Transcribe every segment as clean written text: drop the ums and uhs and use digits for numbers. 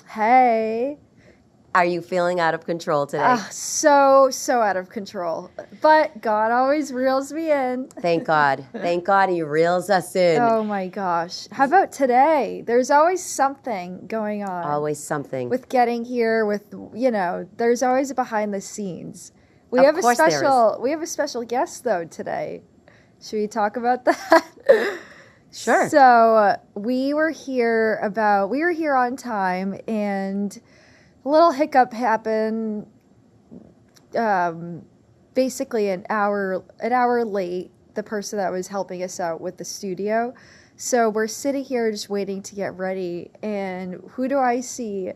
Hey. Are you feeling out of control today? So out of control. But God always reels me in. Thank God. Thank God he reels us in. Oh my gosh. How about today? There's always something going on. Always something. With getting here, there's always a behind the scenes. We Of have course there is. We have a special guest though today. Should we talk about that? Sure. So we were here on time, and a little hiccup happened. Basically an hour late. The person that was helping us out with the studio. So we're sitting here just waiting to get ready, and who do I see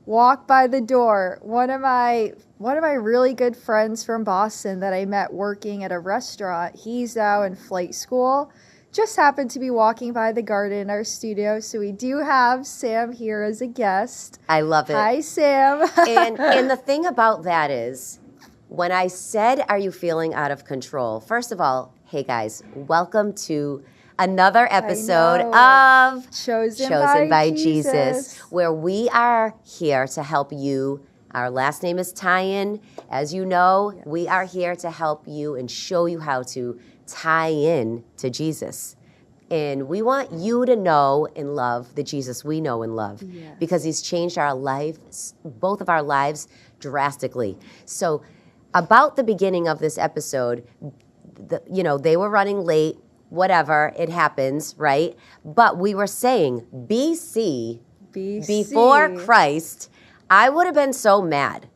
walk by the door? One of my really good friends from Boston that I met working at a restaurant. He's now in flight school. Just happened to be walking by the garden in our studio, so we do have Sam here as a guest. I love it. Hi, Sam. and the thing about that is, when I said, are you feeling out of control? First of all, hey guys, welcome to another episode of Chosen by Jesus, where we are here to help you. Our last name is Tyan. As you know, yes. We are here to help you and show you how to tie in to Jesus. And we want you to know and love the Jesus we know and love, yes. Because he's changed our lives, both of our lives, drastically. So about the beginning of this episode, they were running late, whatever, it happens, right? But we were saying BC, before Christ, I would have been so mad.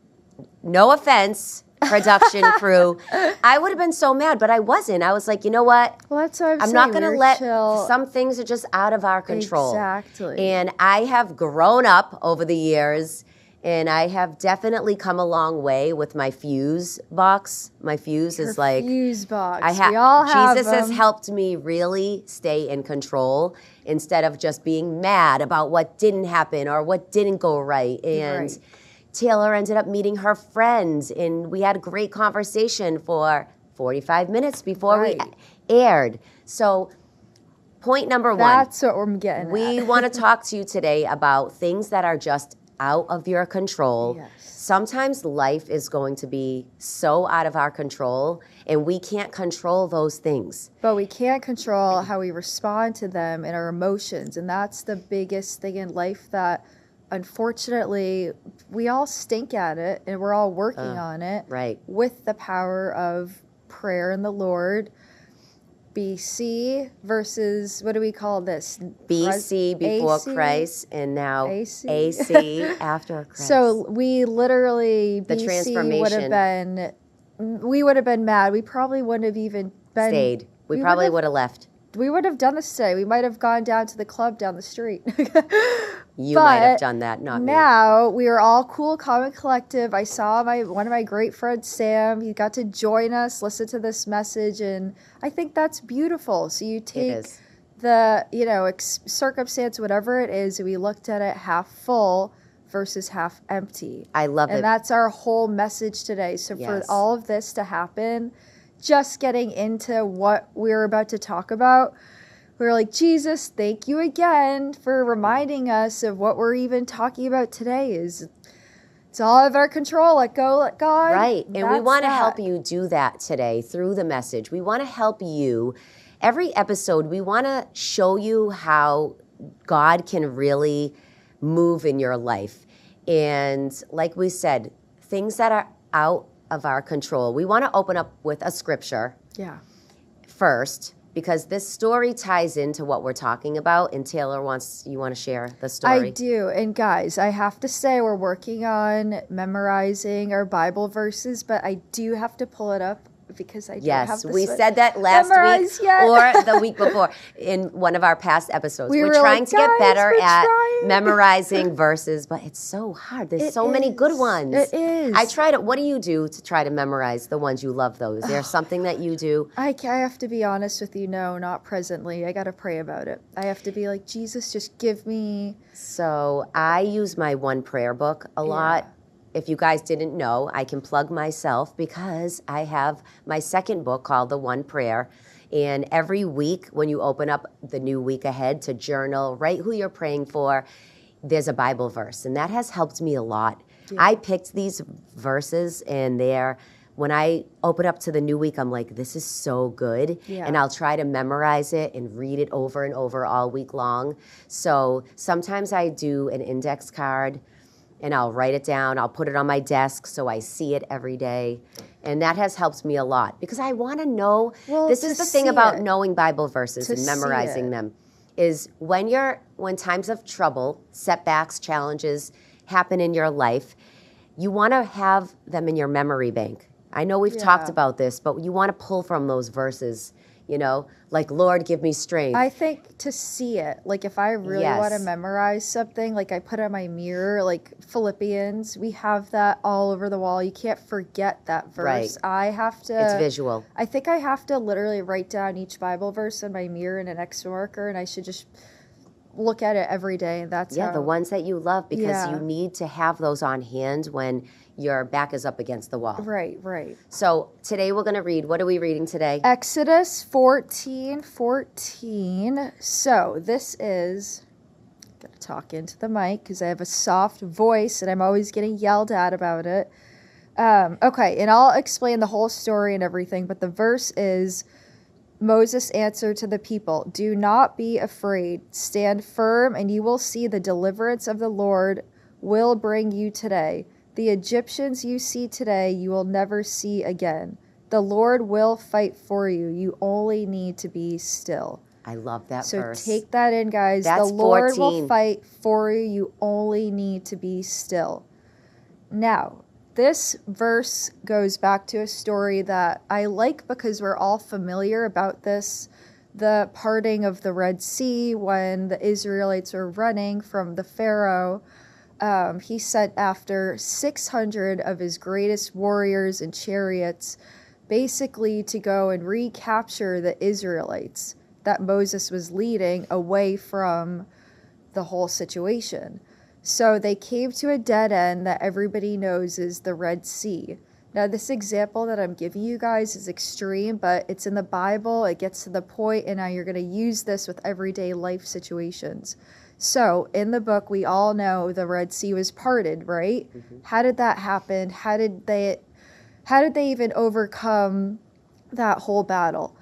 No offense, production crew. I would have been so mad, but I wasn't. I was like, you know what? Well, that's what I'm not going to let some things are just out of our control. Exactly. And I have grown up over the years, and I have definitely come a long way with my fuse box. My fuse is like fuse box. We all have Jesus has helped me really stay in control instead of just being mad about what didn't happen or what didn't go right. And right. Taylor ended up meeting her friends, and we had a great conversation for 45 minutes before we aired. So point number one. That's what we're getting We want to talk to you today about things that are just out of your control. Yes. Sometimes life is going to be so out of our control, and we can't control those things. But we can't control how we respond to them and our emotions, and that's the biggest thing in life that, unfortunately, we all stink at it, and we're all working on it. Right. With the power of prayer and the Lord. BC versus, what do we call this? BC before AC? Christ, and now AC after Christ. So we literally, the BC transformation we would have been mad. We probably wouldn't have even been stayed. We probably would have left. We would have done this today. We might have gone down to the club down the street. You might have done that, not me. Now, we are all cool, calm, and collective. I saw one of my great friends, Sam. He got to join us, listen to this message, and I think that's beautiful. So you take the, circumstance, whatever it is, we looked at it half full versus half empty. I love it. And that's our whole message today. So for all of this to happen, just getting into what we're about to talk about, we're like, Jesus, thank you again for reminding us of what we're even talking about today. It's all out of our control. Let go, let God. Right. And we want to help you do that today through the message. We want to help you. Every episode, we want to show you how God can really move in your life. And like we said, things that are out of our control. We want to open up with a scripture first, because this story ties into what we're talking about. And Taylor you want to share the story? I do. And guys, I have to say we're working on memorizing our Bible verses, but I do have to pull it up because I don't have this. We said that last week or the week before in one of our past episodes. We're trying to get better at memorizing verses, but it's so hard. There's so many good ones. It is. I tried it. What do you do to try to memorize the ones you love, though? Is there something that you do? I have to be honest with you. No, not presently. I got to pray about it. I have to be like, Jesus, just give me. So I use my one prayer book a lot. If you guys didn't know, I can plug myself because I have my second book called The One Prayer. And every week when you open up the new week ahead to journal, write who you're praying for, there's a Bible verse, and that has helped me a lot. I picked these verses, and when I open up to the new week, I'm like, this is so good. And I'll try to memorize it and read it over and over all week long. So sometimes I do an index card, and I'll write it down. I'll put it on my desk so I see it every day. And that has helped me a lot because I want to know. This is the thing about knowing Bible verses and memorizing them, is when times of trouble, setbacks, challenges happen in your life, you want to have them in your memory bank. I know we've talked about this, but you want to pull from those verses, like, Lord, give me strength. I think to see it, like if I really want to memorize something, like I put on my mirror, like Philippians, we have that all over the wall. You can't forget that verse. I have to. It's visual. I think I have to literally write down each Bible verse on my mirror in an X marker, and I should just look at it every day. And that's the ones that you love, because you need to have those on hand when your back is up against the wall. Right. So today we're going to read, what are we reading today? Exodus 14:14. So this is, I'm going to talk into the mic because I have a soft voice and I'm always getting yelled at about it. Okay, and I'll explain the whole story and everything, but the verse is, Moses answered to the people, "Do not be afraid. Stand firm, and you will see the deliverance of the Lord will bring you today. The Egyptians you see today, you will never see again. The Lord will fight for you. You only need to be still." I love that verse. So take that in, guys. That's the Lord 14. will fight for you. You only need to be still. Now, this verse goes back to a story that I like because we're all familiar about this. The parting of the Red Sea when the Israelites were running from the Pharaoh. He sent after 600 of his greatest warriors and chariots basically to go and recapture the Israelites that Moses was leading away from the whole situation. So they came to a dead end that everybody knows is the Red Sea. Now, this example that I'm giving you guys is extreme, but it's in the Bible. It gets to the point, and now you're going to use this with everyday life situations. So in the book, we all know the Red Sea was parted, right? Mm-hmm. How did that happen? How did they even overcome that whole battle?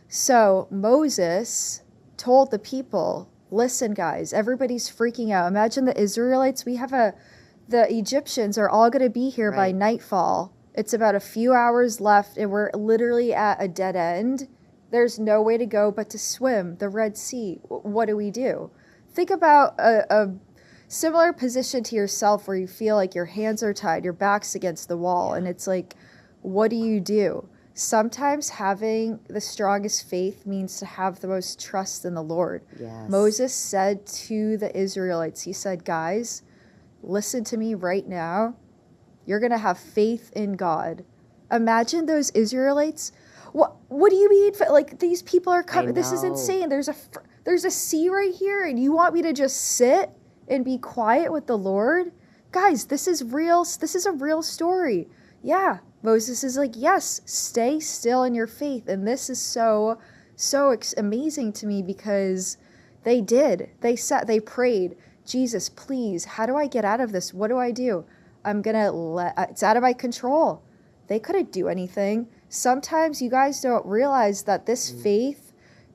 So Moses told the people, listen, guys, everybody's freaking out. Imagine the Israelites. The Egyptians are all going to be here by nightfall. It's about a few hours left, and we're literally at a dead end. There's no way to go but to swim the Red Sea. What do we do? Think about a similar position to yourself where you feel like your hands are tied, your back's against the wall, and it's like, what do you do? Sometimes having the strongest faith means to have the most trust in the Lord. Yes. Moses said to the Israelites, he said, guys, listen to me right now. You're going to have faith in God. Imagine those Israelites. What do you mean? Like, these people are coming. This is insane. There's a sea right here, and you want me to just sit and be quiet with the Lord? Guys, this is real. This is a real story. Yeah. Moses is like, yes, stay still in your faith. And this is so amazing to me because they did. They prayed, Jesus, please, how do I get out of this? What do I do? It's out of my control. They couldn't do anything. Sometimes you guys don't realize that this faith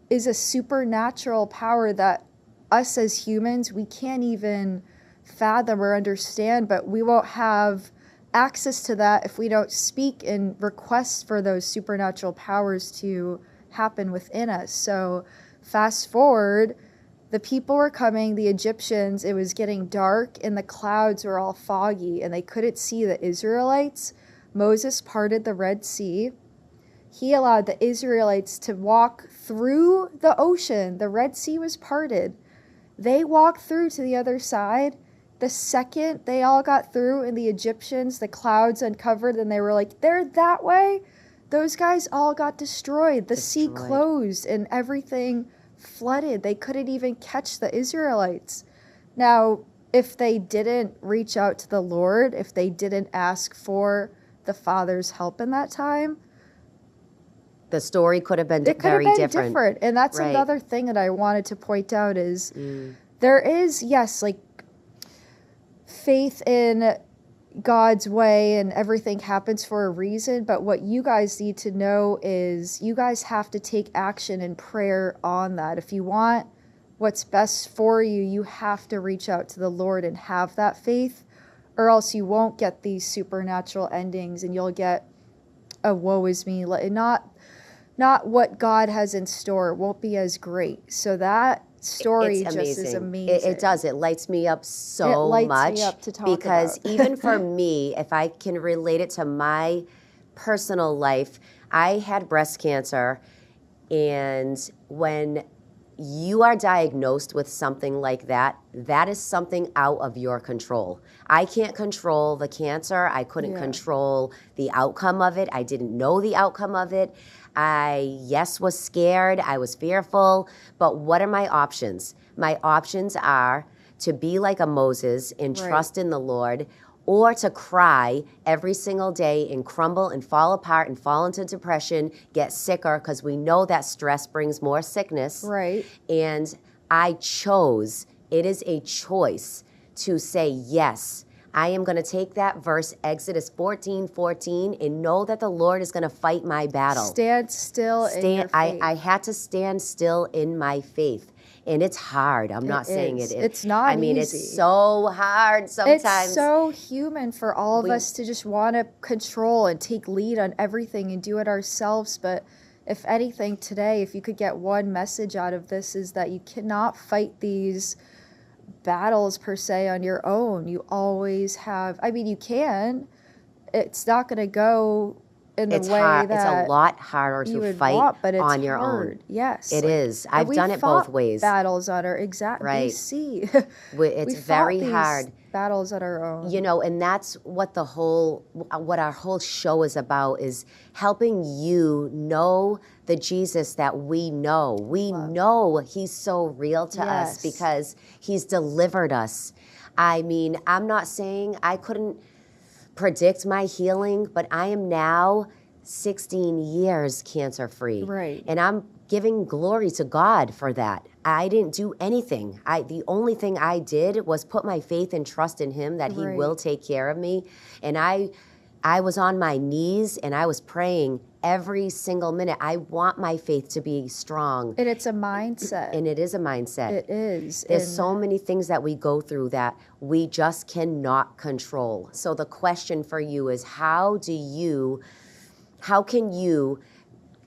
is a supernatural power that us as humans, we can't even fathom or understand, but we won't have access to that if we don't speak and request for those supernatural powers to happen within us. So fast forward, the people were coming, the Egyptians, it was getting dark and the clouds were all foggy and they couldn't see the Israelites. Moses parted the Red Sea. He allowed the Israelites to walk through the ocean. The Red Sea was parted. They walked through to the other side. The second they all got through and the Egyptians, the clouds uncovered and they were like, they're that way. Those guys all got destroyed. The sea closed and everything flooded. They couldn't even catch the Israelites. Now, if they didn't reach out to the Lord, if they didn't ask for the Father's help in that time, the story could have been very different. And that's another thing that I wanted to point out is there is, yes, like faith in God's way and everything happens for a reason, but what you guys need to know is you guys have to take action and prayer on that. If you want what's best for you, you have to reach out to the Lord and have that faith, or else you won't get these supernatural endings and you'll get a woe is me, not what God has in store won't be as great. So that story just is amazing. It does. It lights me up so much me up to talk because about. even for me, if I can relate it to my personal life, I had breast cancer, and when you are diagnosed with something like that, that is something out of your control. I can't control the cancer. I couldn't control the outcome of it. I didn't know the outcome of it. I, was scared. I was fearful. But what are my options? My options are to be like a Moses and trust in the Lord, or to cry every single day and crumble and fall apart and fall into depression, get sicker, because we know that stress brings more sickness. Right. And I chose, it is a choice to say yes. I am going to take that verse, Exodus 14:14, and know that the Lord is going to fight my battle. Stand still in your faith. I had to stand still in my faith. And it's hard. I'm not saying it. It's not easy. It's so hard sometimes. It's so human for all of us to just want to control and take lead on everything and do it ourselves. But if anything today, if you could get one message out of this, is that you cannot fight these battles per se on your own. You always have, you can. It's not going to go in the way that it's a lot harder to fight on your own. Yes, it is. I've done it both ways. Battles on our BC. It's very hard. Battles on our own. And that's what what our whole show is about, is helping you know the Jesus that we know. We know he's so real to us because he's delivered us. I'm not saying I couldn't predict my healing, but I am now 16 years cancer-free. Right. And I'm giving glory to God for that. I didn't do anything. The only thing I did was put my faith and trust in him that he will take care of me. And I was on my knees and I was praying every single minute. I want my faith to be strong. And it's a mindset. And it is a mindset. It is. There's so many things that we go through that we just cannot control. So the question for you is, how can you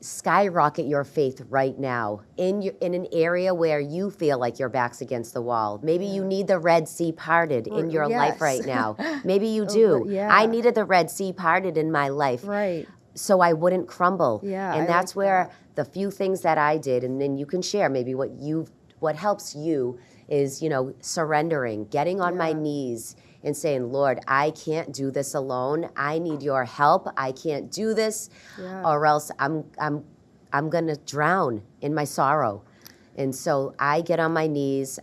skyrocket your faith right now in an area where you feel like your back's against the wall? Maybe you need the Red Sea parted in your life right now. Maybe you do. I needed the Red Sea parted in my life. Right. So I wouldn't crumble. Yeah, and that's where the few things that I did, and then you can share maybe what helps you is, surrendering, getting on my knees and saying, Lord, I can't do this alone. I need your help. I can't do this, or else I'm going to drown in my sorrow. And so I get on my knees,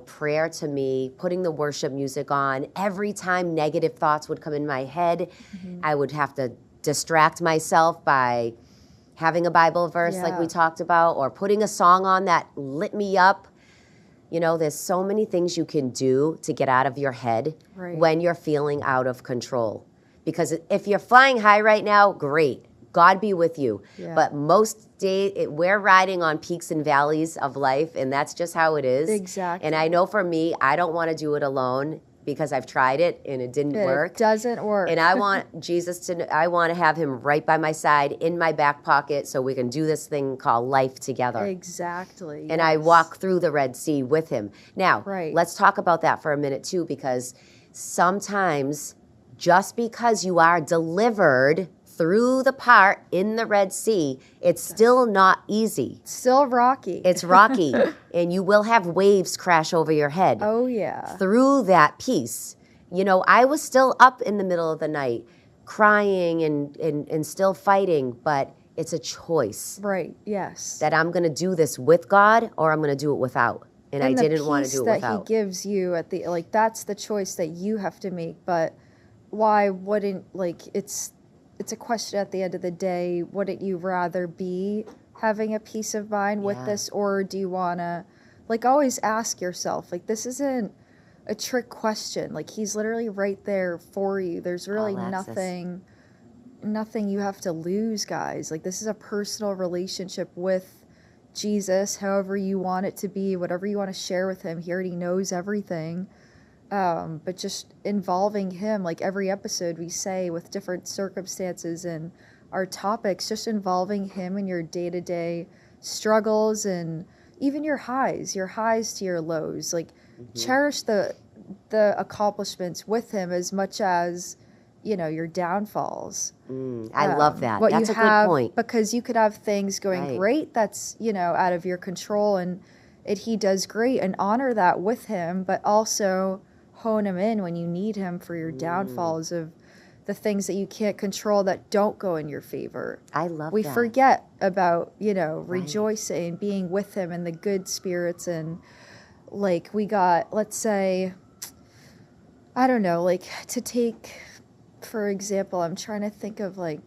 prayer to me, putting the worship music on. Every time negative thoughts would come in my head, I would have to distract myself by having a Bible verse like we talked about, or putting a song on that lit me up. There's so many things you can do to get out of your head when you're feeling out of control. Because if you're flying high right now, great. God be with you. Yeah. But most days, we're riding on peaks and valleys of life, and that's just how it is. Exactly. And I know for me, I don't want to do it alone, because I've tried it and it didn't work. It doesn't work. And I want Jesus I want to have him right by my side in my back pocket so we can do this thing called life together. Exactly. And I walk through the Red Sea with him. Now, let's talk about that for a minute too, because sometimes just because you are delivered through the part in the Red Sea, it's still not easy. It's still rocky. It's rocky, and you will have waves crash over your head. Oh, yeah. Through that piece. I was still up in the middle of the night, crying and still fighting, but it's a choice. Right, yes. That I'm going to do this with God, or I'm going to do it without. And I didn't want to do it without. The peace that he gives you that's the choice that you have to make, but why wouldn't, it's a question at the end of the day, wouldn't you rather be having a peace of mind with this, or do you want to, always ask yourself, this isn't a trick question. Like, he's literally right there for you. There's really All access. nothing you have to lose, guys. Like, this is a personal relationship with Jesus, however you want it to be, whatever you want to share with him. He already knows everything. But just involving him, like every episode we say with different circumstances and our topics, just involving him in your day-to-day struggles and even your highs to your lows. Like, cherish the accomplishments with him as much as, you know, your downfalls. I love that. What That's you a have, good point. because you could have things going great that's, you know, out of your control, and he does great, and honor that with him, but also hone him in when you need him for your downfalls of the things that you can't control that don't go in your favor. I love We that. forget about, you know, rejoicing, being with him in the good spirits. And like, we got, let's say, I don't know, like, to take, for example, I'm trying to think of like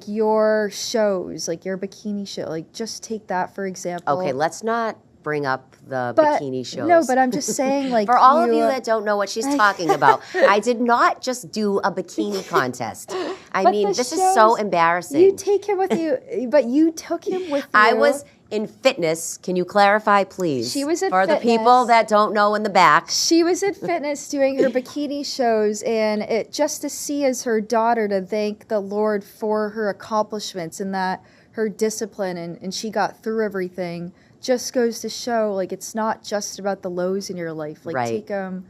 your shows, like your bikini show, like, just take that for example. Okay, let's not bring up the But bikini shows. no, but I'm just saying, like, for all of you that don't know what she's talking about, I did not just do a bikini contest. I mean, this is so embarrassing. You take him with you, but you took him with you. I was in fitness. Can you clarify, please? She was in for fitness. the people that don't know in the back. She was in fitness doing her bikini shows, and it just to see as her daughter, to thank the Lord for her accomplishments and that her discipline, and she got through everything, just goes to show, like, it's not just about the lows in your life. Like, take them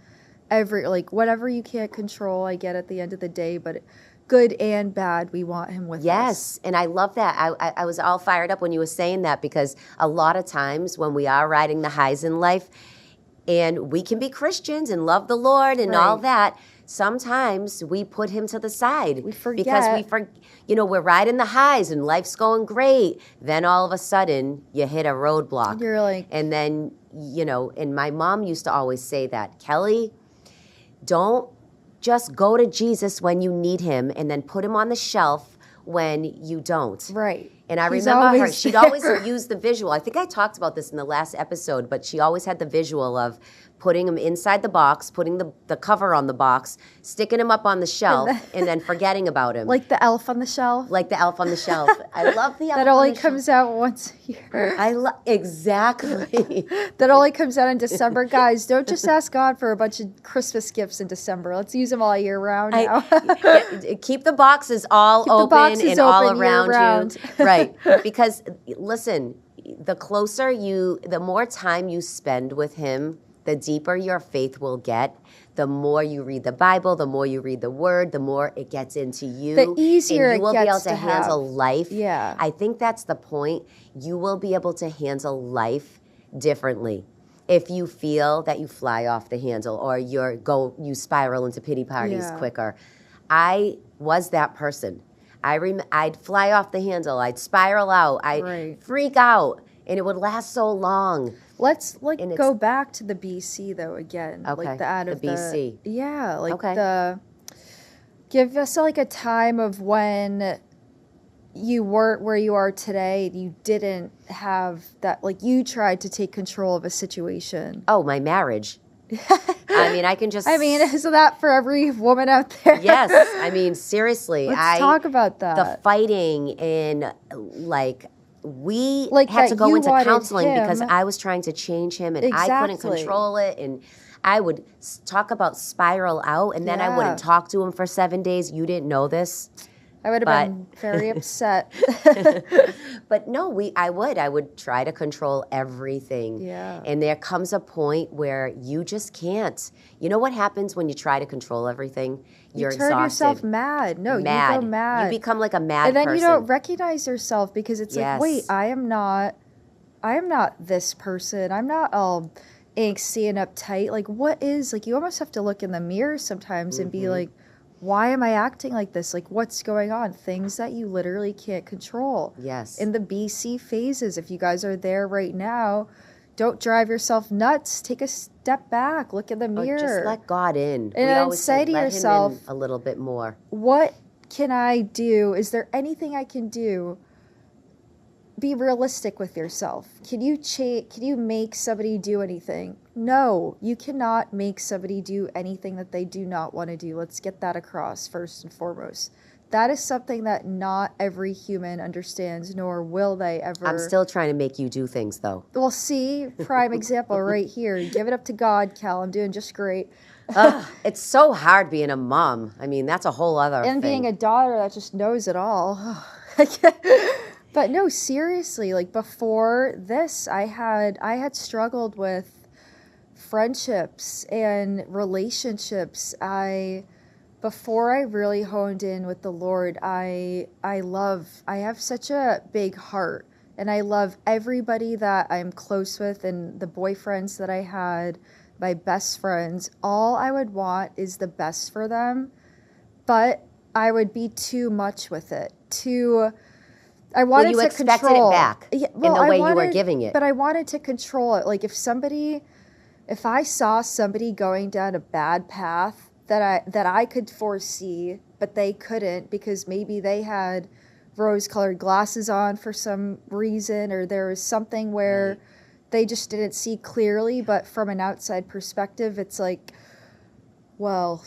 like, whatever you can't control, I get at the end of the day, but good and bad, we want him with us. Yes, and I love that. I was all fired up when you were saying that, because a lot of times when we are riding the highs in life, and we can be Christians and love the Lord and all that, sometimes we put him to the side. We forget. Because you know, we're riding the highs and life's going great. Then all of a sudden, you hit a roadblock. You're like... And then, you know, and my mom used to always say that, Kelley, don't just go to Jesus when you need him and then put him on the shelf when you don't. Right. And I remember her, she'd always use the visual. I think I talked about this in the last episode, but she always had the visual of putting him inside the box, putting the cover on the box, sticking him up on the shelf, and then forgetting about him. Like the elf on the shelf? Like the elf on the shelf. I love the elf that only comes out once a year. Exactly. That only comes out in December. Guys, don't just ask God for a bunch of Christmas gifts in December. Let's use them all year round now. Keep the boxes all open and all around you. Right. Because, listen, the more time you spend with him, the deeper your faith will get. The more you read the Bible, the more you read the Word, the more it gets into you. The easier and you will it be gets able to have. handle life. Yeah. I think that's the point. You will be able to handle life differently if you feel that you fly off the handle or you spiral into pity parties quicker. I was that person. I'd fly off the handle. I'd spiral out. I'd freak out, and it would last so long. Let's go back to the BC though again. Okay. Like the BC. Yeah. Like give us like a time of when you weren't where you are today. You didn't have that. Like, you tried to take control of a situation. Oh, my marriage. I mean, I can just... I mean, is that for every woman out there? Yes. I mean, seriously. Let's talk about that. The fighting and, like, we like had to go into counseling him. because I was trying to change him and I couldn't control it. And I would talk about spiral out, and then I wouldn't talk to him for 7 days. You didn't know this. I would have been very upset. But no, I would try to control everything. Yeah. And there comes a point where you just can't. You know what happens when you try to control everything? You're exhausted. You turn yourself mad. No, you go mad. You become like a mad person. And then you don't recognize yourself because it's like, wait, I am not this person. I'm not all angsty and uptight. Like, what is, like, you almost have to look in the mirror sometimes and be like, why am I acting like this? Like, what's going on? Things that you literally can't control. Yes. In the BC phases, if you guys are there right now, don't drive yourself nuts. Take a step back. Look in the mirror. Just let God in. And then say to yourself, him in a little bit more. What can I do? Is there anything I can do be realistic with yourself. Can you make somebody do anything? No, you cannot make somebody do anything that they do not want to do. Let's get that across first and foremost. That is something that not every human understands, nor will they ever. I'm still trying to make you do things, though. Well, see, prime example right here. Give it up to God, Cal. I'm doing just great. It's so hard being a mom. I mean, that's a whole other thing. And being a daughter that just knows it all. But no, seriously, like before this, I had struggled with friendships and relationships. Before I really honed in with the Lord, I have such a big heart, and I love everybody that I'm close with, and the boyfriends that I had, my best friends. All I would want is the best for them, but I would be too much with it. I wanted you to expected control it back in the way you were giving it. But I wanted to control it. Like if I saw somebody going down a bad path that I could foresee, but they couldn't because maybe they had rose-colored glasses on for some reason, or there was something where they just didn't see clearly, but from an outside perspective, it's like, well,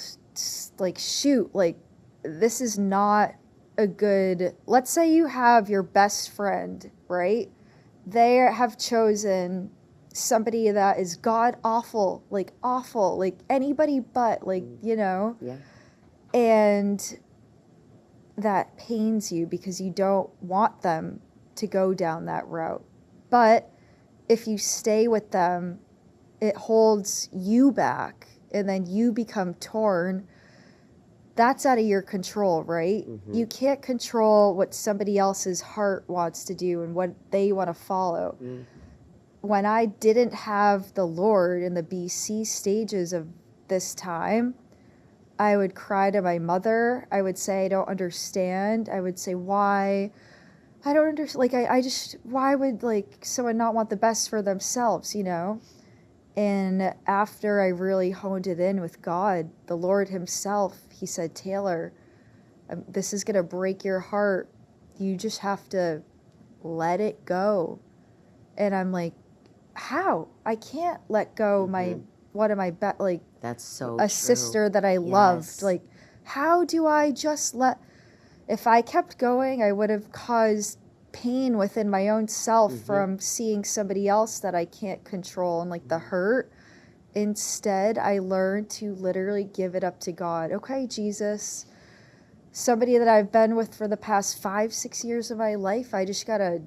like, shoot, like, this is not a good, let's say you have your best friend, right? They have chosen somebody that is god awful, like anybody but, like, you know? Yeah. And that pains you because you don't want them to go down that route. But if you stay with them, it holds you back, and then you become torn. That's out of your control, right? Mm-hmm. You can't control what somebody else's heart wants to do and what they want to follow. Mm-hmm. When I didn't have the Lord in the BC stages of this time, I would cry to my mother. I would say, I don't understand. I would say, why? I don't understand. Like, I just, why would, like, someone not want the best for themselves, you know? And after I really honed it in with God, the Lord himself, he said, Taylor, this is going to break your heart. You just have to let it go. And I'm like, how? I can't let go one of my like, that's so a true. Sister that I loved. Like, how do I just if I kept going, I would have caused pain within my own self from seeing somebody else that I can't control, and like the hurt. Instead, I learned to literally give it up to God. Okay, Jesus, somebody that I've been with for the past 5-6 years of my life, I just gotta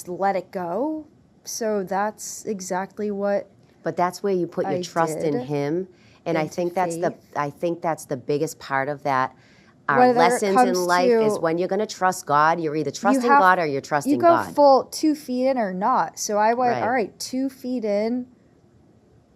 let it go. So that's exactly what. But that's where you put your trust in him, and I think that's the biggest part of that. Our lessons in life is when you're going to trust God, you're either trusting God or you're trusting God. You go full 2 feet in or not. So I went, all right, 2 feet in,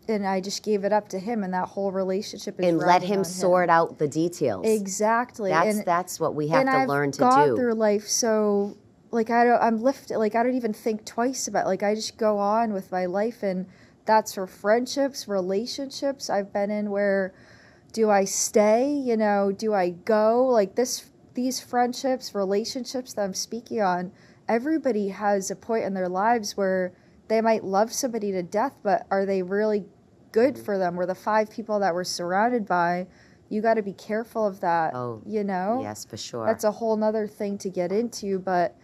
and I just gave it up to him, and that whole relationship is and let him sort out the details. Exactly. That's what we have to learn to do. And I've gone through life so, like, I'm lifted, like, I don't even think twice about it. Like, I just go on with my life, and that's for friendships, relationships I've been in where, do I stay? You know, do I go? Like these friendships, relationships that I'm speaking on, everybody has a point in their lives where they might love somebody to death, but are they really good for them? Or the 5 people that we're surrounded by, you got to be careful of that, you know? Yes, for sure. That's a whole nother thing to get into, but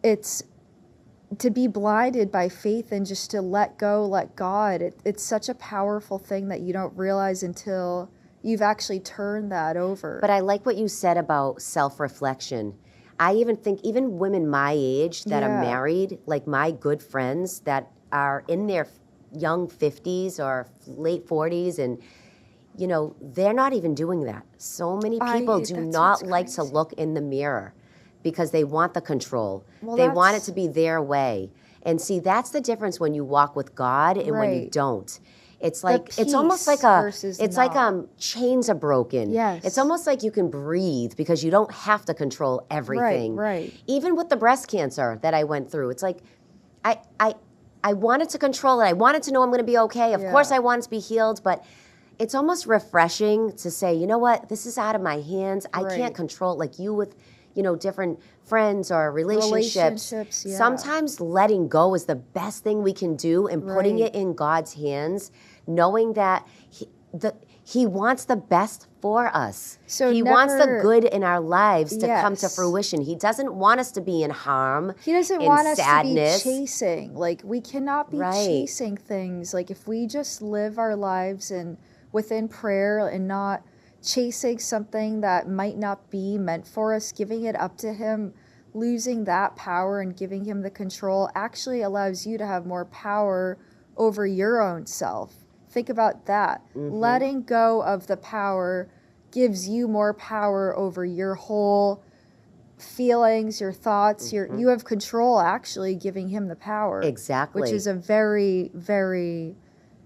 it's to be blinded by faith and just to let go, let God. It's such a powerful thing that you don't realize until you've actually turned that over. But I like what you said about self-reflection. I even think even women my age that are married, like my good friends that are in their young 50s or late 40s, and, you know, they're not even doing that. So many people do not like to look in the mirror because they want the control. Well, they want it to be their way. And see, that's the difference when you walk with God and when you don't. It's like it's almost like chains are broken. Yes. It's almost like you can breathe because you don't have to control everything. Right. Even with the breast cancer that I went through, it's like I wanted to control it. I wanted to know I'm going to be okay. Of course I wanted to be healed, but it's almost refreshing to say, you know what, this is out of my hands. I can't control it. Like you with different friends or relationships. Yeah. Sometimes letting go is the best thing we can do, and putting Right. it in God's hands, knowing that He wants the best for us. So He wants the never- good in our lives to come to Yes. fruition. He doesn't want us to be in harm, He doesn't in want us sadness. to be chasing. Like, we cannot be Right. chasing things. Like, if we just live our lives and within prayer and not chasing something that might not be meant for us, giving it up to Him, losing that power and giving Him the control actually allows you to have more power over your own self. Think about that. Letting go of the power gives you more power over your whole feelings, your thoughts. You have control, actually, giving Him the power. Exactly. Which is a very, very...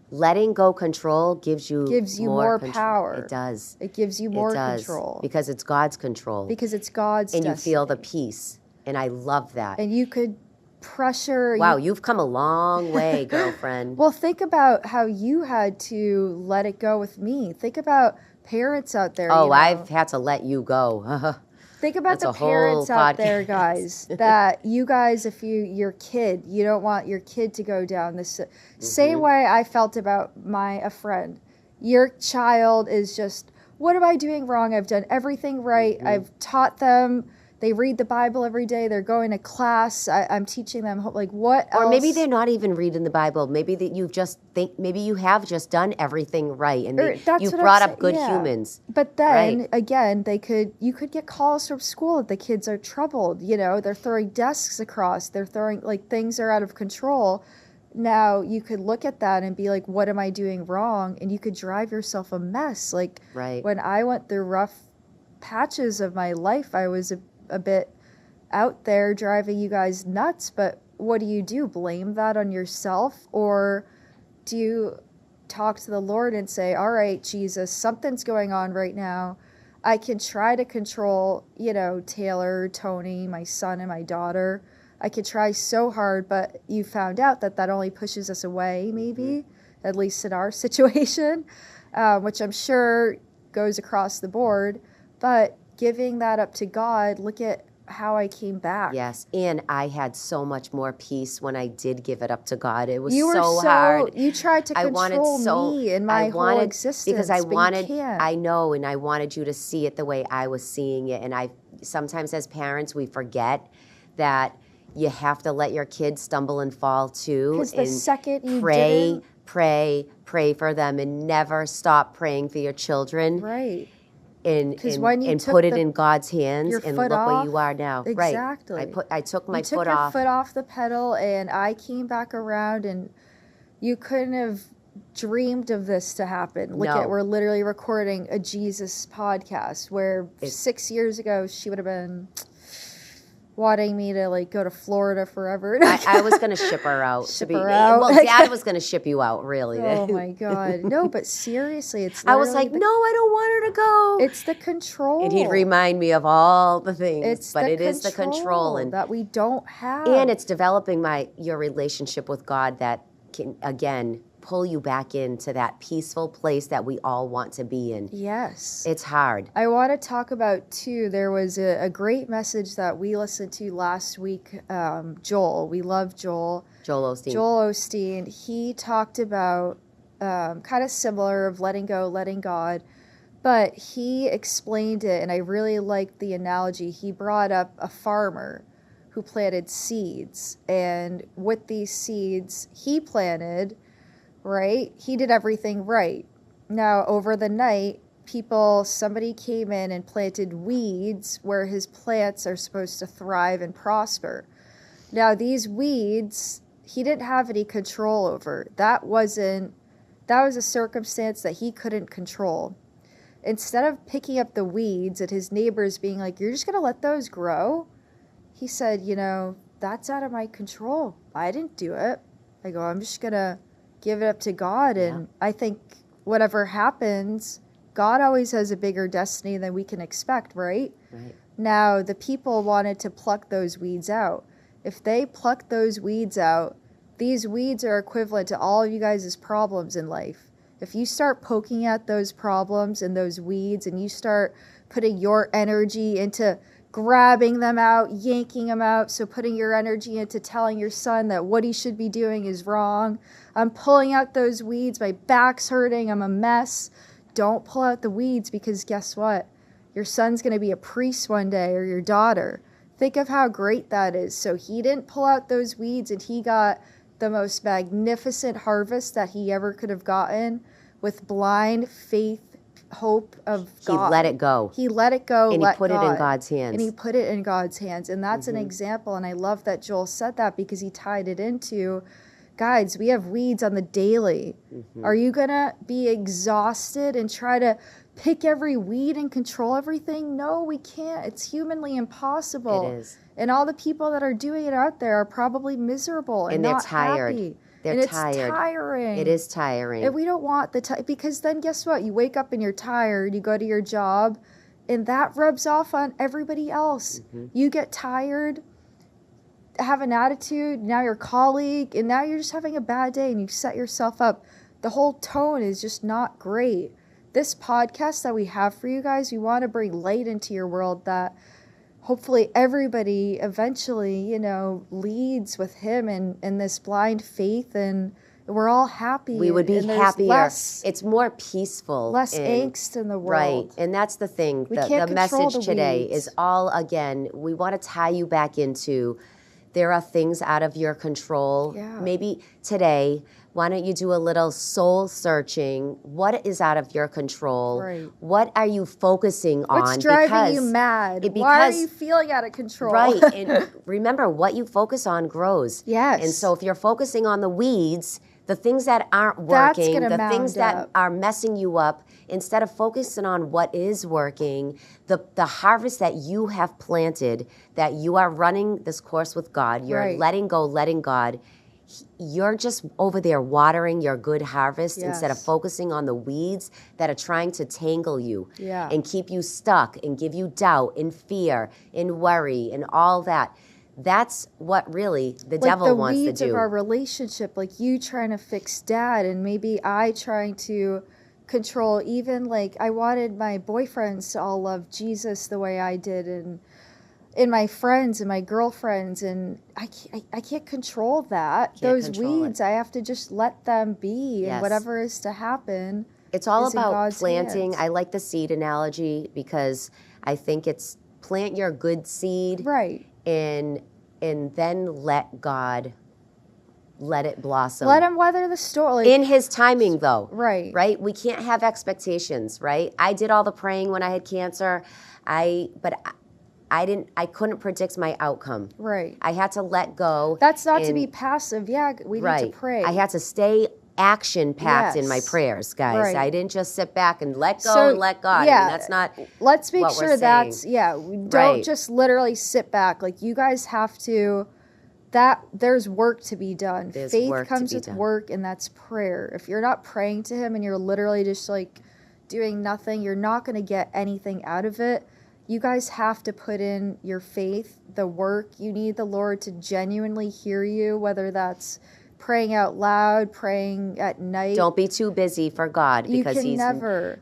Letting go control gives you more control. power. It does. It gives you more It does. control. Because it's God's control. Because it's God's and destiny. you feel the peace. And I love that. And you could pressure... Wow, you've come a long way, girlfriend. Well, think about how you had to let it go with me. Think about parents out there. Oh, I've had to let you go. Think about That's the a parents whole out there, podcast. guys, that you guys, if your kid, you don't want your kid to go down this same way I felt about a friend. Your child is just, what am I doing wrong? I've done everything right. I've taught them. They read the Bible every day. They're going to class. I'm teaching them, like, what else? Or maybe they're not even reading the Bible. Maybe that maybe you have just done everything right, and you brought up good humans. But then Right. again, you could get calls from school that the kids are troubled. They're throwing desks across. They're throwing, like, things are out of control. Now you could look at that and be like, what am I doing wrong? And you could drive yourself a mess. Like, Right. when I went through rough patches of my life, I was a bit out there driving you guys nuts, but what do? Blame that on yourself? Or do you talk to the Lord and say, all right, Jesus, something's going on right now. I can try to control, Taylor, Tony, my son and my daughter. I could try so hard, but you found out that only pushes us away, maybe, at least in our situation, which I'm sure goes across the board. But giving that up to God, look at how I came back. Yes, and I had so much more peace when I did give it up to God. It was You were so hard. You tried to control me and my whole existence, because I but wanted. you can't. I know, and I wanted you to see it the way I was seeing it. And sometimes as parents we forget that you have to let your kids stumble and fall too. Because the second you pray, didn't... pray for them, and never stop praying for your children. Right. And when you put it in God's hands, your and foot look where off, you are now. exactly. Right. I took my You took foot your off. foot off the pedal, and I came back around, and you couldn't have dreamed of this to happen. Look No. at, we're literally recording a Jesus podcast where 6 years ago she would have been wanting me to, like, go to Florida forever. I was going to ship her out. Ship her out. Well, Dad was going to ship you out, really. Oh my God. No, but seriously, it's I was literally like, no, I don't want her to go. it's the control. And he'd remind me of all the things. But it is the control control. And that we don't have. And it's developing your relationship with God that can, again, pull you back into that peaceful place that we all want to be in. Yes. It's hard. I want to talk about, too, there was a great message that we listened to last week. Joel, we love Joel. Joel Osteen. Joel Osteen, he talked about kind of similar of letting go, letting God, but he explained it, and I really liked the analogy. He brought up a farmer who planted seeds, and with these seeds he planted, right? He did everything right. Now, over the night, somebody came in and planted weeds where his plants are supposed to thrive and prosper. Now, these weeds, he didn't have any control over. That was a circumstance that he couldn't control. Instead of picking up the weeds and his neighbors being like, you're just going to let those grow? He said, that's out of my control. I didn't do it. I go, I'm just going to give it up to God. And I think whatever happens, God always has a bigger destiny than we can expect, right? Right. Now, the people wanted to pluck those weeds out. If they pluck those weeds out, these weeds are equivalent to all of you guys' problems in life. If you start poking at those problems and those weeds, and you start putting your energy into grabbing them out, yanking them out. So putting your energy into telling your son that what he should be doing is wrong. I'm pulling out those weeds. My back's hurting. I'm a mess. Don't pull out the weeds, because guess what? Your son's going to be a priest one day, or your daughter. Think of how great that is. So he didn't pull out those weeds, and he got the most magnificent harvest that he ever could have gotten with blind faith, hope of God. He let it go. He let it go. And he put it in God's hands. And he put it in God's hands. And that's an example. And I love that Joel said that, because he tied it into, guys, we have weeds on the daily. Are you going to be exhausted and try to pick every weed and control everything? No, we can't. It's humanly impossible. It is. And all the people that are doing it out there are probably miserable and they're not tired. happy. They're and tired. It's tiring. It is tiring. And we don't want because then guess what? You wake up and you're tired. You go to your job, and that rubs off on everybody else. You get tired, have an attitude, now your colleague, and now you're just having a bad day, and you set yourself up. The whole tone is just not great. This podcast that we have for you guys, we want to bring light into your world that hopefully everybody eventually, leads with him in this blind faith, and we're all happy. We would be happier. It's more peaceful. Less angst in the world. Right. And that's the thing. The message today is all, again, we want to tie you back into, there are things out of your control. Yeah. Maybe today, why don't you do a little soul searching? What is out of your control? Right. What are you focusing on? What's driving you mad? Why are you feeling out of control? Right. And remember, what you focus on grows. Yes. And so if you're focusing on the weeds, the things that aren't working, the things that are messing you up, instead of focusing on what is working, the harvest that you have planted, that you are running this course with God, you're letting go, letting God, you're just over there watering your good harvest instead of focusing on the weeds that are trying to tangle you and keep you stuck and give you doubt and fear and worry and all that. That's what really the devil wants to do. Like the weeds of our relationship, like you trying to fix dad, and maybe I trying to control, even like I wanted my boyfriends to all love Jesus the way I did, and my friends and my girlfriends, and I can't control that. Those weeds, I have to just let them be, and whatever is to happen. It's all about planting. I like the seed analogy, because I think it's plant your good seed. Right. And then let God let it blossom. Let him weather the storm. In his timing, though. Right. Right? We can't have expectations, right? I did all the praying when I had cancer. But I couldn't predict my outcome. Right. I had to let go. That's not to be passive. Yeah, we need to pray. I had to stay action-packed in my prayers, guys. Right. I didn't just sit back and let go and let God. Yeah, I mean, that's not let's make what sure we're that's, saying. we don't just literally sit back. Like, you guys have to, there's work to be done. Faith comes with work, and that's prayer. If you're not praying to him and you're literally just like doing nothing, you're not going to get anything out of it. You guys have to put in your faith, the work. You need the Lord to genuinely hear you, whether that's praying out loud, praying at night. Don't be too busy for God, because he's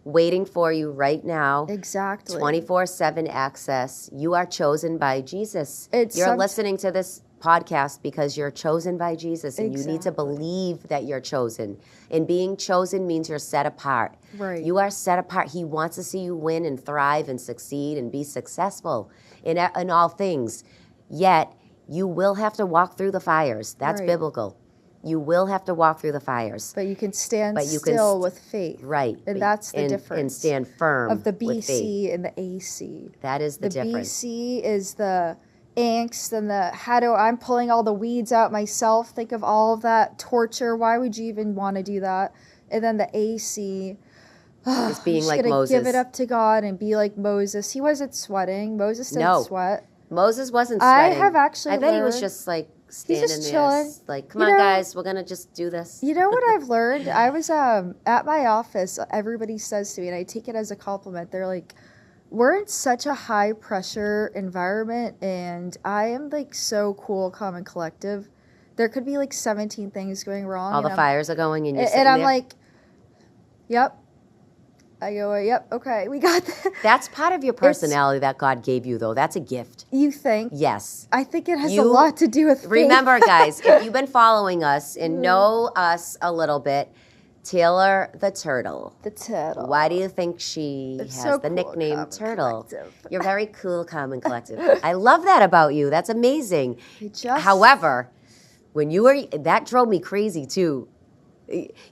waiting for you right now. Exactly. 24/7 access. You are chosen by Jesus. You're listening to this podcast because you're chosen by Jesus, and you need to believe that you're chosen. And being chosen means you're set apart. Right. You are set apart. He wants to see you win and thrive and succeed and be successful in all things. Yet, you will have to walk through the fires. That's biblical. You will have to walk through the fires. But you can stand still with faith. Right. And that's the difference. And stand firm of the BC and the AC. That is the difference. The BC is the angst and I'm pulling all the weeds out myself. Think of all of that torture. Why would you even want to do that? And then the AC is being like gonna Moses. Give it up to God and be like Moses. He wasn't sweating. Moses didn't sweat. Moses wasn't sweating. I bet he was just like standing there, chilling. like, come on, guys, we're going to just do this. You know what I've learned? I was at my office. Everybody says to me, and I take it as a compliment, they're like, we're in such a high pressure environment, and I am like so cool, calm, and collective. There could be like 17 things going wrong. All the fires are going, and you're sitting and I'm there. like, yep. I go, yep, okay, we got that. That's part of your personality that God gave you, though. That's a gift. You think? Yes. I think it has a lot to do with faith. Remember, guys, if you've been following us and know us a little bit, Taylor the Turtle. The Turtle. Why do you think she has so the cool, nickname Turtle? Collective. You're very cool, calm, and collective. I love that about you. That's amazing. However, when you were, that drove me crazy too.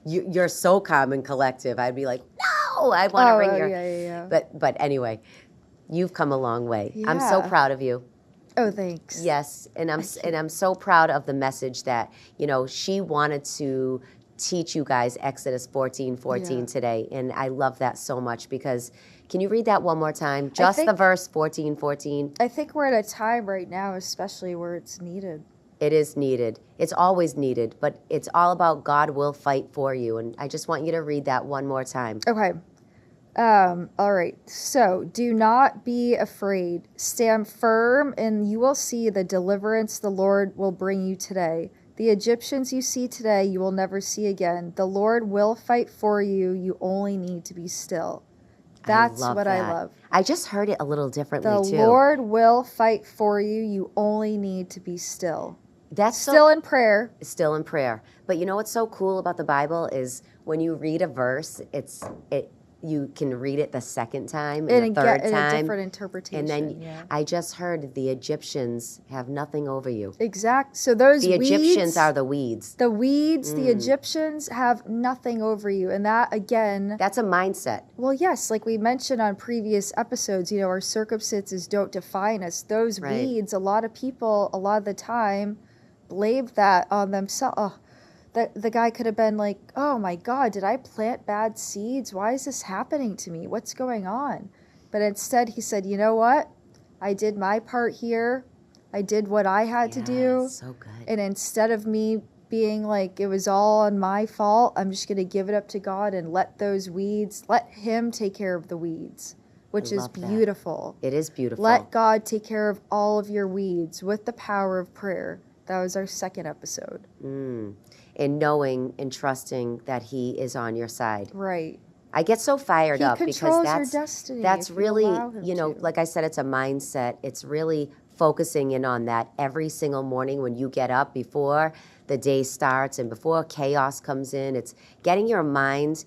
You're so calm and collective. I'd be like, no, I want to bring your. Yeah. But anyway, you've come a long way. Yeah. I'm so proud of you. Oh, thanks. Yes, and I'm so proud of the message that she wanted to teach you guys Exodus 14:14 today, and I love that so much because. Can you read that one more time? Just the verse 14:14. I think we're at a time right now, especially where it's needed. It is needed. It's always needed, but it's all about God will fight for you. And I just want you to read that one more time. Okay. All right. So, do not be afraid. Stand firm, and you will see the deliverance the Lord will bring you today. The Egyptians you see today, you will never see again. The Lord will fight for you. You only need to be still. That's what I love. I just heard it a little differently, too. The Lord will fight for you. You only need to be still. That's still in prayer. Still in prayer. But you know what's so cool about the Bible is when you read a verse, you can read it the second time and the third time. A different interpretation. And then I just heard the Egyptians have nothing over you. Exact. So the Egyptians are the weeds. The weeds, the Egyptians have nothing over you. And that, again... That's a mindset. Well, yes. Like we mentioned on previous episodes, our circumstances don't define us. Those weeds, a lot of people, a lot of the time, blame that on themselves. Oh, the guy could have been like, oh my God, did I plant bad seeds? Why is this happening to me? What's going on? But instead he said, you know what? I did my part here. I did what I had to do. So good. And instead of me being like, it was all on my fault, I'm just going to give it up to God and let him take care of the weeds, which is beautiful. It is beautiful. Let God take care of all of your weeds with the power of prayer. That was our second episode. And knowing and trusting that he is on your side. Right. I get so fired up because your destiny that's really, like I said, it's a mindset. It's really focusing in on that every single morning when you get up before the day starts and before chaos comes in. It's getting your mind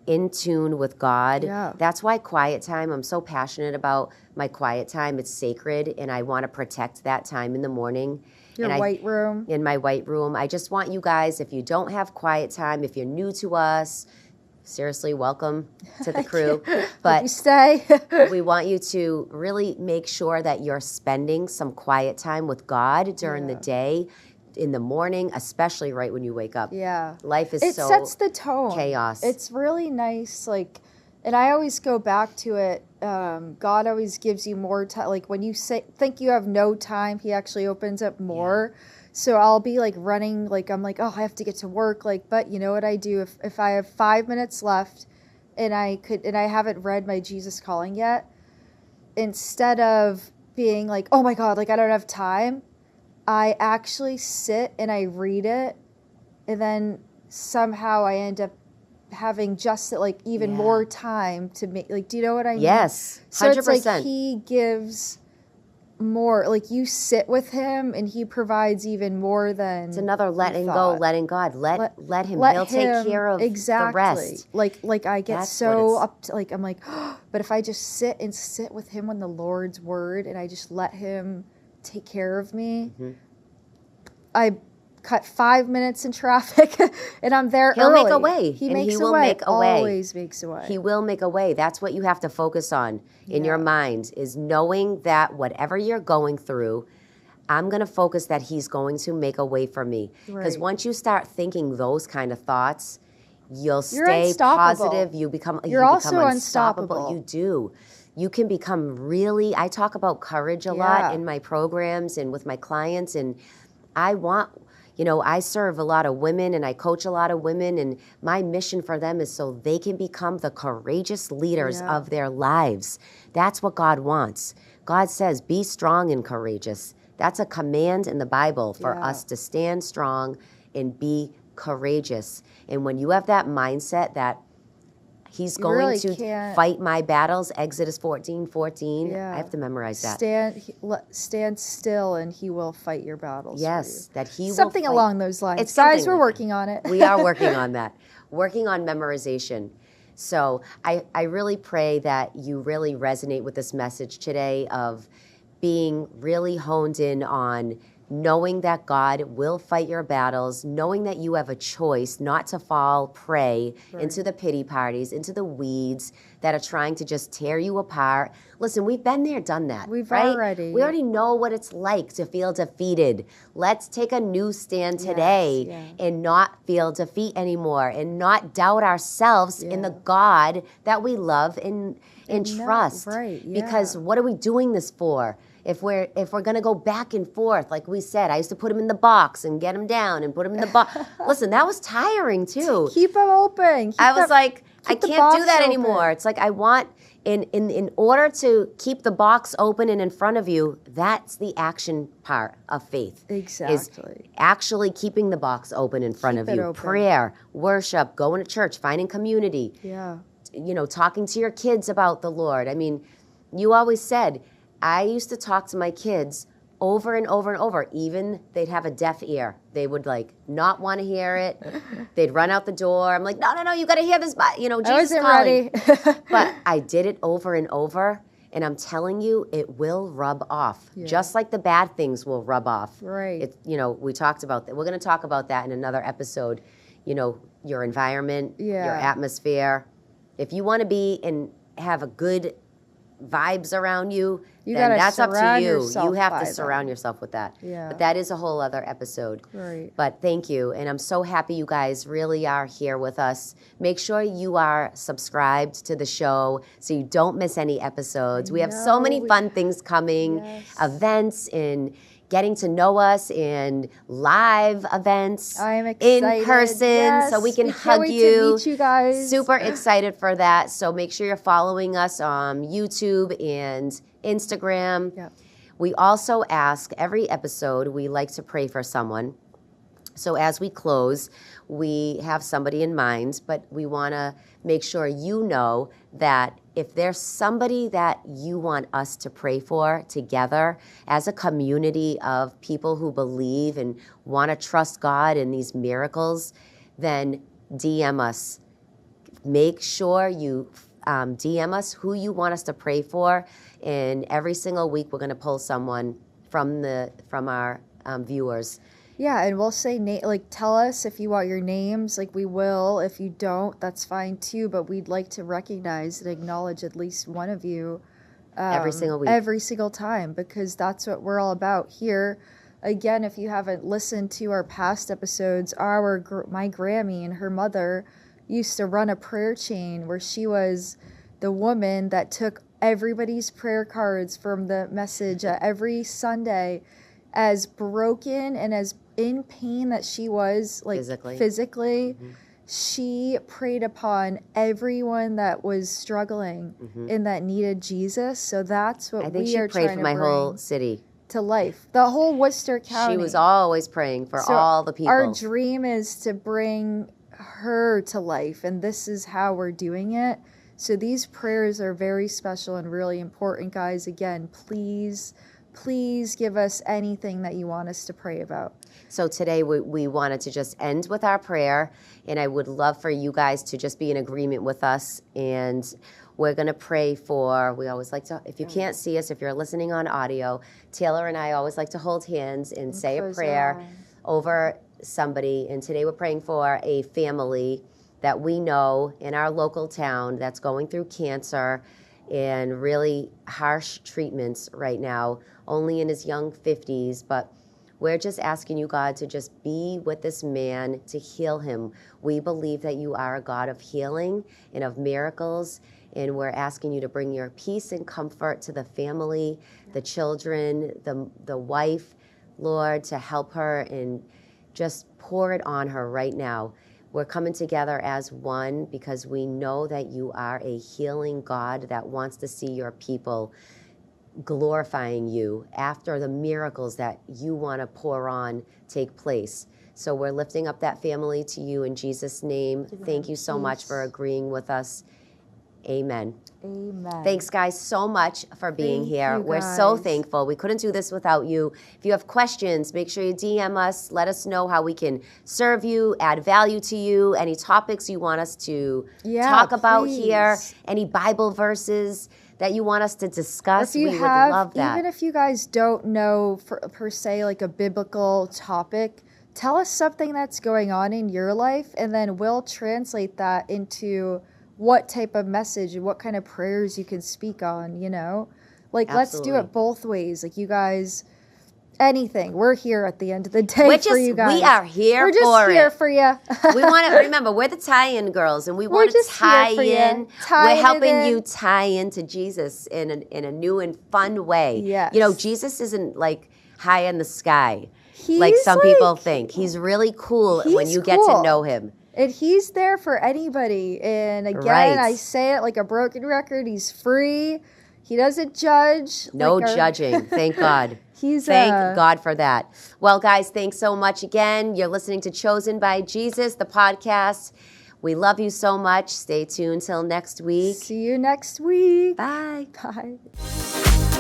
in tune with God. Yeah. That's why quiet time, I'm so passionate about my quiet time. It's sacred, and I want to protect that time in the morning. Your white room. In my white room. I just want you guys, if you don't have quiet time, if you're new to us, seriously, welcome to the crew. But you stay. we want you to really make sure that you're spending some quiet time with God during the day, in the morning, especially right when you wake up. Yeah. Life is it sets the tone. Chaos. It's really nice, and I always go back to it. God always gives you more time. Like when you think you have no time, he actually opens up more. Yeah. So I'll be running, I'm like, oh, I have to get to work. But you know what I do? If I have 5 minutes left and I haven't read my Jesus Calling yet, instead of being like, oh my God, I don't have time, I actually sit and I read it, and then somehow I end up having just even more time to make, do you know what I mean? Yes, 100%. So it's he gives more, you sit with him and he provides even more than it's another letting go, letting God, let him, he'll take care of the rest. I get so up to, I'm like, oh, but if I just sit with him in the Lord's word and I just let him take care of me, I cut 5 minutes in traffic and I'm there early. He'll make a way. He will make a way. Always makes a way. He will make a way. That's what you have to focus on in your mind, is knowing that whatever you're going through, I'm going to focus that he's going to make a way for me. Because once you start thinking those kind of thoughts, you'll stay positive. You become unstoppable. You do. You can become really, I talk about courage a lot in my programs and with my clients, and I serve a lot of women and I coach a lot of women, and my mission for them is so they can become the courageous leaders of their lives. That's what God wants. God says, be strong and courageous. That's a command in the Bible for us to stand strong and be courageous. And when you have that mindset that He's You going really to can't- fight my battles. Exodus 14:14. Yeah. I have to memorize that. Stand still, and he will fight your battles. Yes, for you. that he Something will fight. along those lines. It's Guys, something we're like working on it. We are working on that. Working on memorization. So I really pray that you really resonate with this message today of being really honed in on knowing that God will fight your battles, knowing that you have a choice not to fall prey into the pity parties, into the weeds that are trying to just tear you apart. Listen, we've been there, done that. We already know what it's like to feel defeated. Let's take a new stand today and not feel defeat anymore and not doubt ourselves in the God that we love and trust. Because what are we doing this for? If we're going to go back and forth, like we said, I used to put them in the box and get them down and put them in the box. Listen, that was tiring too. Keep them open. I was like, I can't do that anymore. It's like I want, in order to keep the box open and in front of you, that's the action part of faith. Exactly. Is actually keeping the box open in front of you. Prayer, worship, going to church, finding community. Yeah. You know, talking to your kids about the Lord. I mean, you always said, I used to talk to my kids over and over and over. Even they'd have a deaf ear. They would like not want to hear it. They'd run out the door. I'm like, no, you got to hear this. You know, Jesus calling. But I did it over and over. And I'm telling you, it will rub off. Just like the bad things will rub off. Right. You know, we talked about that. We're going to talk about that in another episode. You know, your environment, your atmosphere. If you want to be and have a good vibes around you, then that's up to you. You have to surround yourself with that. Yeah. But that is a whole other episode. Right. But thank you. And I'm so happy you guys really are here with us. Make sure you are subscribed to the show so you don't miss any episodes. We have so many fun things coming, events and getting to know us in live events. I'm excited. In person, so we can hug you. To meet you guys. Super excited for that. So make sure you're following us on YouTube and Instagram. Yep. We also ask every episode, we like to pray for someone. So as we close, we have somebody in mind, but we want to make sure you know that if there's somebody that you want us to pray for together as a community of people who believe and want to trust God in these miracles, then DM us. Make sure you DM us who you want us to pray for, and every single week we're going to pull someone from our viewers. Yeah, and we'll say, tell us if you want your names. Like, we will. If you don't, that's fine too. But we'd like to recognize and acknowledge at least one of you every single week. Every single time, because that's what we're all about here. Again, if you haven't listened to our past episodes, my Grammy and her mother used to run a prayer chain where she was the woman that took everybody's prayer cards from the message every Sunday. As broken and as in pain that she was, like physically, she prayed upon everyone that was struggling and that needed Jesus. So that's what we are trying to bring. I think she prayed for my whole city to life. The whole Worcester County. She was always praying for all the people. Our dream is to bring her to life, and this is how we're doing it. So these prayers are very special and really important, guys. Again, please give us anything that you want us to pray about. So today we wanted to just end with our prayer, and I would love for you guys to just be in agreement with us. And we're going to pray for, we always like to, if you can't see us, if you're listening on audio, Taylor and I always like to hold hands and say a prayer over somebody. And today we're praying for a family that we know in our local town that's going through cancer and really harsh treatments right now, only in his young 50s, but we're just asking you, God, to just be with this man, to heal him. We believe that you are a God of healing and of miracles, and we're asking you to bring your peace and comfort to the family, the children, the wife, Lord, to help her and just pour it on her right now. We're coming together as one because we know that you are a healing God that wants to see your people glorifying you after the miracles that you want to pour on take place. So we're lifting up that family to you in Jesus' name. Thank you so much for agreeing with us Amen. Amen. Thanks, guys, so much for being Thank here. you, We're so guys. thankful. We couldn't do this without you. If you have questions, make sure you DM us. Let us know how we can serve you, add value to you, any topics you want us to talk about here, please. any Bible verses that you want us to discuss. If you We would have, love that. even if you guys don't know per se like a biblical topic, tell us something that's going on in your life, and then we'll translate that into what type of message and what kind of prayers you can speak on, you know? Like, let's do Absolutely. it both ways. Like, you guys, anything. We're here at the end of the day for you guys. We are here We're just here for you. We want to remember we're the tie-in girls, and we want to just tie here for ya. in. Tie We're it helping in. you tie into Jesus in a new and fun way. Yes. You know, Jesus isn't like high in the sky like He's some people like- think. He's really cool when He's you get to cool. know him. And he's there for anybody. And again, Right. I say it like a broken record. He's free. He doesn't judge. No like our- judging. Thank God. He's Thank God for that. Well, guys, thanks so much again. You're listening to Chosen by Jesus, the podcast. We love you so much. Stay tuned till next week. See you next week. Bye. Bye.